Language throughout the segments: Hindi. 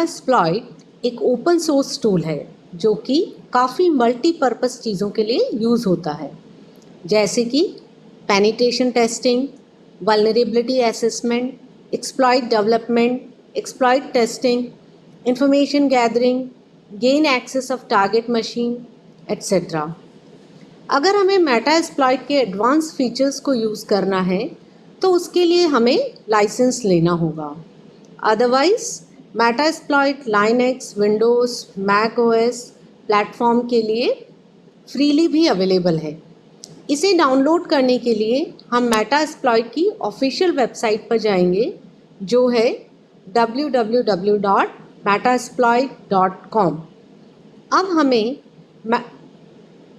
मेटास्प्लॉइट एक ओपन सोर्स टूल है जो कि काफ़ी मल्टीपर्पज़ चीज़ों के लिए यूज़ होता है, जैसे कि penetration testing, vulnerability assessment, exploit development, exploit testing, information gathering, gain access of target machine, etcetera. अगर हमें मेटास्प्लॉइट के एडवांस फीचर्स को यूज़ करना है तो उसके लिए हमें लाइसेंस लेना होगा। Otherwise Metasploit Linux, Windows, Mac O S platform के लिए फ्रीली भी अवेलेबल है। इसे डाउनलोड करने के लिए हम मेटास्प्लॉइट की ऑफिशियल वेबसाइट पर जाएंगे जो है www.metasploit.com।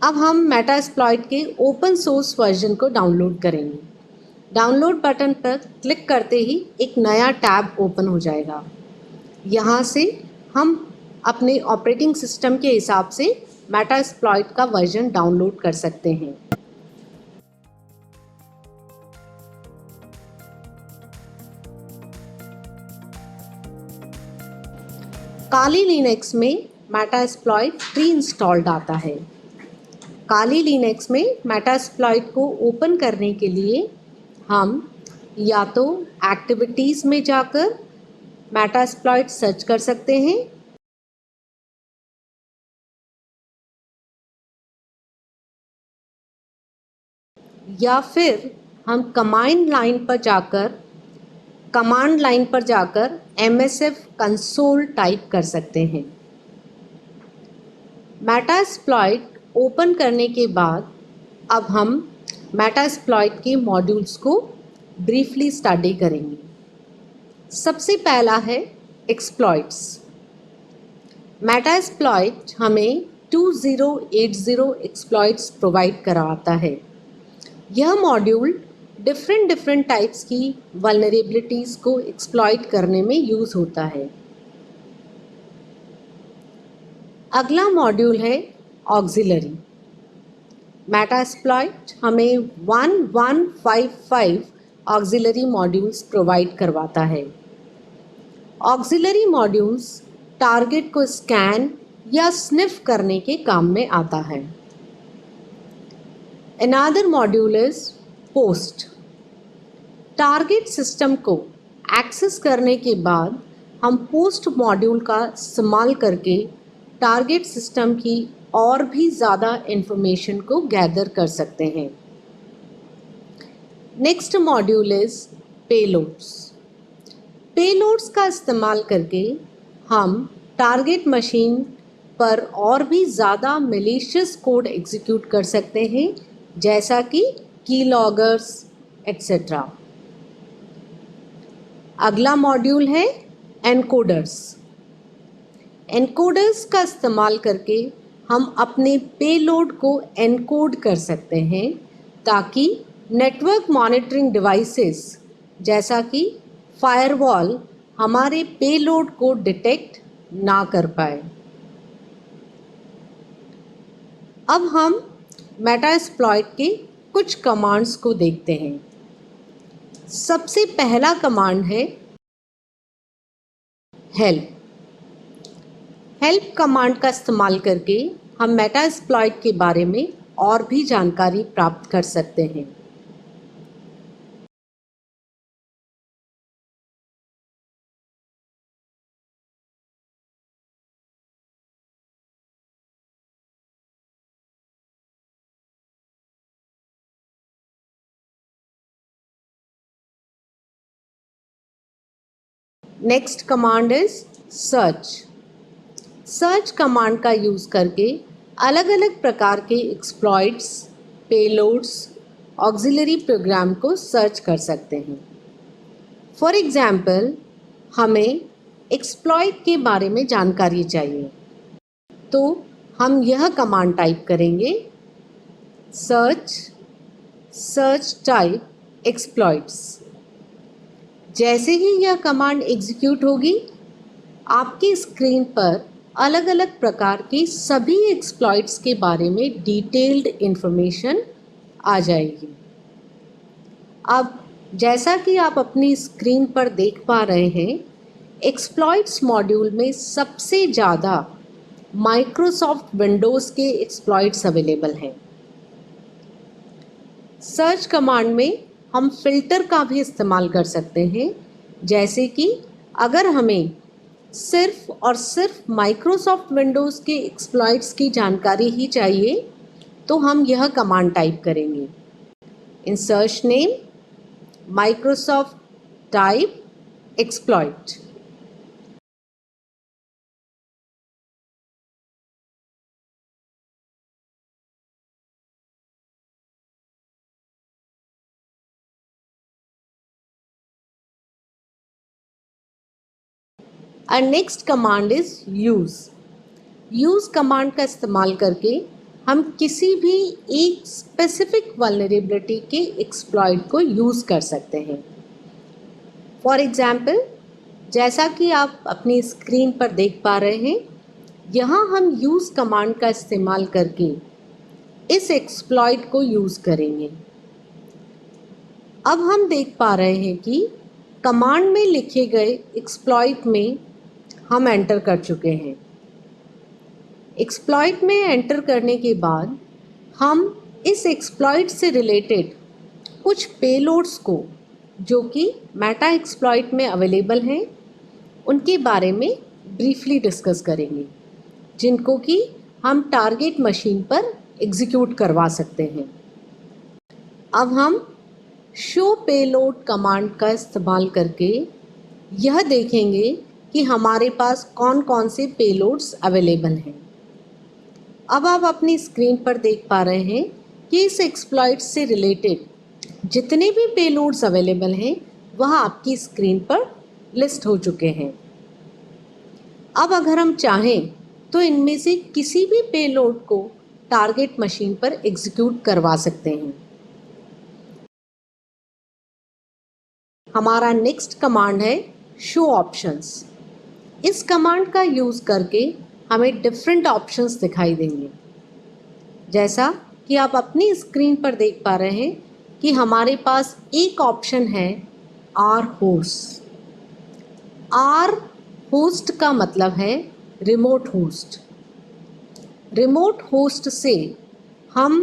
अब हम मेटास्प्लॉइट के ओपन सोर्स वर्जन को डाउनलोड करेंगे। डाउनलोड बटन पर क्लिक करते ही एक नया टैब ओपन हो जाएगा। यहाँ से हम अपने ऑपरेटिंग सिस्टम के हिसाब से मेटास्प्लॉइट का वर्जन डाउनलोड कर सकते हैं। काली लिनक्स में मेटास्प्लॉइट प्री इंस्टॉल्ड आता है। काली लिनक्स में मेटास्प्लॉइट को ओपन करने के लिए हम या तो एक्टिविटीज़ में जाकर मेटास्प्लॉइट सर्च कर सकते हैं या फिर हम कमांड लाइन पर जाकर MSF कंसोल टाइप कर सकते हैं। मेटास्प्लॉइट ओपन करने के बाद अब हम मेटास्प्लॉइट के मॉड्यूल्स को ब्रीफली स्टडी करेंगे। सबसे पहला है एक्सप्लॉइट्स। मेटास्प्लॉइट हमें 2080 एक्सप्लॉइट्स प्रोवाइड करवाता है। यह मॉड्यूल डिफरेंट टाइप्स की वल्नरेबिलिटीज़ को एक्सप्लॉइट करने में यूज़ होता है। अगला मॉड्यूल है ऑक्सिलरी। मेटास्प्लॉइट हमें 1155 ऑक्सिलरी मॉड्यूल्स प्रोवाइड करवाता है। ऑक्सिलरी मॉड्यूल्स टारगेट को स्कैन या स्निफ करने के काम में आता है। Another module is post. Target system को एक्सेस करने के बाद हम पोस्ट मॉड्यूल का इस्तेमाल करके टारगेट सिस्टम की और भी ज़्यादा इंफॉर्मेशन को गैदर कर सकते हैं। Next module is payloads. Payloads का इस्तेमाल करके हम टारगेट मशीन पर और भी ज़्यादा मैलिशियस कोड एग्जीक्यूट कर सकते हैं, जैसा कि कीलॉगर्स एट्सेट्रा। अगला मॉड्यूल है एनकोडर्स। एनकोडर्स का इस्तेमाल करके हम अपने पेलोड को एनकोड कर सकते हैं ताकि नेटवर्क मॉनिटरिंग डिवाइसेस जैसा कि फायरवॉल हमारे पेलोड को डिटेक्ट ना कर पाए। अब हम मेटास्प्लॉइट के कुछ कमांड्स को देखते हैं। सबसे पहला कमांड है हेल्प। हेल्प कमांड का इस्तेमाल करके हम मेटास्प्लॉइट के बारे में और भी जानकारी प्राप्त कर सकते हैं। Next command is search. Search command का यूज़ करके अलग अलग प्रकार के एक्सप्लॉइट्स, पेलोड्स, ऑक्सिलरी प्रोग्राम को सर्च कर सकते हैं। फॉर एग्जाम्पल हमें एक्सप्लॉइट के बारे में जानकारी चाहिए तो हम यह कमांड टाइप करेंगे सर्च टाइप एक्सप्लॉइट्स। जैसे ही यह कमांड एग्जीक्यूट होगी आपकी स्क्रीन पर अलग अलग प्रकार के सभी एक्सप्लॉइट्स के बारे में डिटेल्ड इन्फॉर्मेशन आ जाएगी। अब जैसा कि आप अपनी स्क्रीन पर देख पा रहे हैं, एक्सप्लॉइट्स मॉड्यूल में सबसे ज़्यादा माइक्रोसॉफ्ट विंडोज़ के एक्सप्लॉइट्स अवेलेबल हैं। सर्च कमांड में हम फिल्टर का भी इस्तेमाल कर सकते हैं, जैसे कि अगर हमें सिर्फ और सिर्फ माइक्रोसॉफ्ट विंडोज़ के एक्सप्लॉइट्स की जानकारी ही चाहिए तो हम यह कमांड टाइप करेंगे। In search name Microsoft type exploit. Our next command is use. Use command का इस्तेमाल करके हम किसी भी एक स्पेसिफिक वल्नरेबिलिटी के एक्सप्लॉइट को यूज़ कर सकते हैं। फॉर एग्ज़ाम्पल, जैसा कि आप अपनी स्क्रीन पर देख पा रहे हैं, यहाँ हम यूज़ कमांड का इस्तेमाल करके इस एक्सप्लॉइट को यूज़ करेंगे। अब हम देख पा रहे हैं कि कमांड में लिखे गए एक्सप्लॉइट में हम एंटर कर चुके हैं। एक्सप्लॉइट में एंटर करने के बाद हम इस एक्सप्लॉइट से रिलेटेड कुछ पेलोड्स को, जो कि मेटा एक्सप्लॉइट में अवेलेबल हैं, उनके बारे में ब्रीफली डिस्कस करेंगे, जिनको कि हम टारगेट मशीन पर एग्जीक्यूट करवा सकते हैं। अब हम शो पेलोड कमांड का इस्तेमाल करके यह देखेंगे कि हमारे पास कौन कौन से पेलोड्स अवेलेबल हैं। अब आप अपनी स्क्रीन पर देख पा रहे हैं कि इस एक्सप्लॉइट से रिलेटेड जितने भी पेलोड्स अवेलेबल हैं वह आपकी स्क्रीन पर लिस्ट हो चुके हैं। अब अगर हम चाहें तो इनमें से किसी भी पेलोड को टारगेट मशीन पर एग्जीक्यूट करवा सकते हैं। हमारा नेक्स्ट कमांड है शो ऑप्शंस। इस कमांड का यूज़ करके हमें डिफरेंट ऑप्शंस दिखाई देंगे। जैसा कि आप अपनी स्क्रीन पर देख पा रहे हैं कि हमारे पास एक ऑप्शन है आर होस्ट। आर होस्ट का मतलब है रिमोट होस्ट। रिमोट होस्ट से हम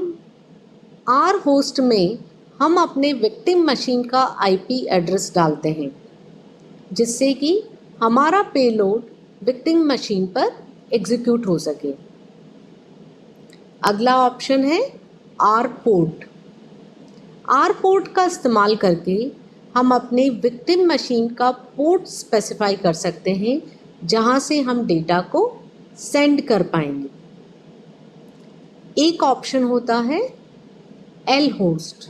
आर होस्ट में हम अपने विक्टिम मशीन का आईपी एड्रेस डालते हैं, जिससे कि हमारा पेलोड विक्टिम मशीन पर एग्जीक्यूट हो सके। अगला ऑप्शन है आर पोर्ट। आर पोर्ट का इस्तेमाल करके हम अपने विक्टिम मशीन का पोर्ट स्पेसिफाई कर सकते हैं, जहां से हम डेटा को सेंड कर पाएंगे। एक ऑप्शन होता है एल होस्ट।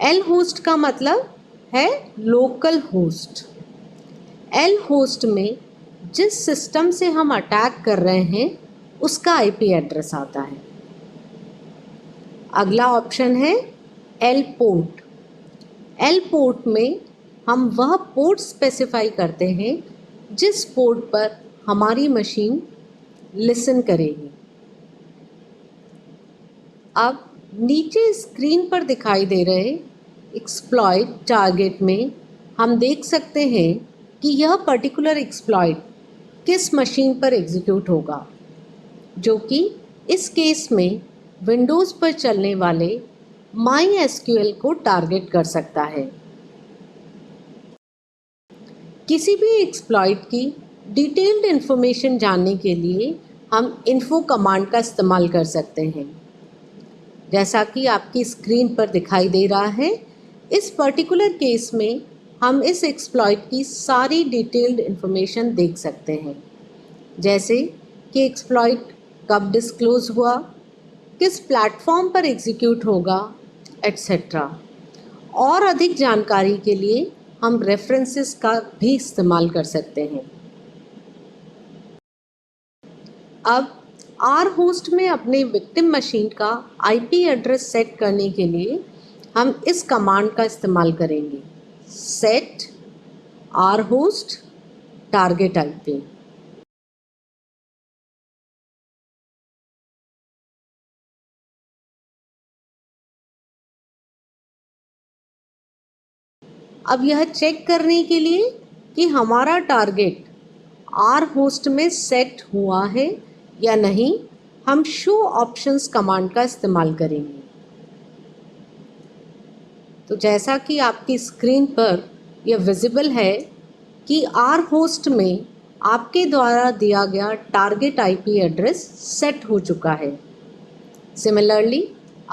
एल होस्ट का मतलब है लोकल होस्ट। एल होस्ट में जिस सिस्टम से हम अटैक कर रहे हैं उसका आईपी एड्रेस आता है। अगला ऑप्शन है एल पोर्ट। एल पोर्ट में हम वह पोर्ट स्पेसिफाई करते हैं जिस पोर्ट पर हमारी मशीन लिसन करेगी। अब नीचे स्क्रीन पर दिखाई दे रहे एक्सप्लॉइट टारगेट में हम देख सकते हैं कि यह पर्टिकुलर एक्सप्लॉइट किस मशीन पर एग्जीक्यूट होगा, जो कि इस केस में विंडोज़ पर चलने वाले MySQL को टारगेट कर सकता है। किसी भी एक्सप्लॉइट की डिटेल्ड इन्फॉर्मेशन जानने के लिए हम इन्फो कमांड का इस्तेमाल कर सकते हैं। जैसा कि आपकी स्क्रीन पर दिखाई दे रहा है, इस पर्टिकुलर केस में हम इस एक्सप्लॉइट की सारी डिटेल्ड इन्फॉर्मेशन देख सकते हैं, जैसे कि एक्सप्लॉइट कब डिस्क्लोज हुआ, किस प्लेटफॉर्म पर एग्जीक्यूट होगा, एट्सेट्रा। और अधिक जानकारी के लिए हम रेफरेंसेस का भी इस्तेमाल कर सकते हैं। अब आर होस्ट में अपने विक्टिम मशीन का आईपी एड्रेस सेट करने के लिए हम इस कमांड का इस्तेमाल करेंगे, set R host target IP. अब यह चेक करने के लिए कि हमारा टारगेट आर होस्ट में सेट हुआ है या नहीं, हम शो ऑप्शंस कमांड का इस्तेमाल करेंगे। तो जैसा कि आपकी स्क्रीन पर यह विजिबल है कि आर होस्ट में आपके द्वारा दिया गया टारगेट आईपी एड्रेस सेट हो चुका है। सिमिलरली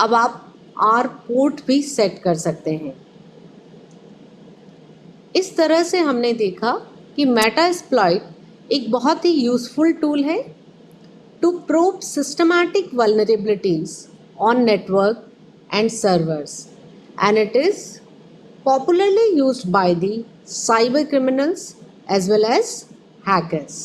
अब आप आर पोर्ट भी सेट कर सकते हैं। इस तरह से हमने देखा कि मेटास्प्लॉइट एक बहुत ही यूज़फुल टूल है to probe systematic vulnerabilities on network and servers, and it is popularly used by the cyber criminals as well as hackers.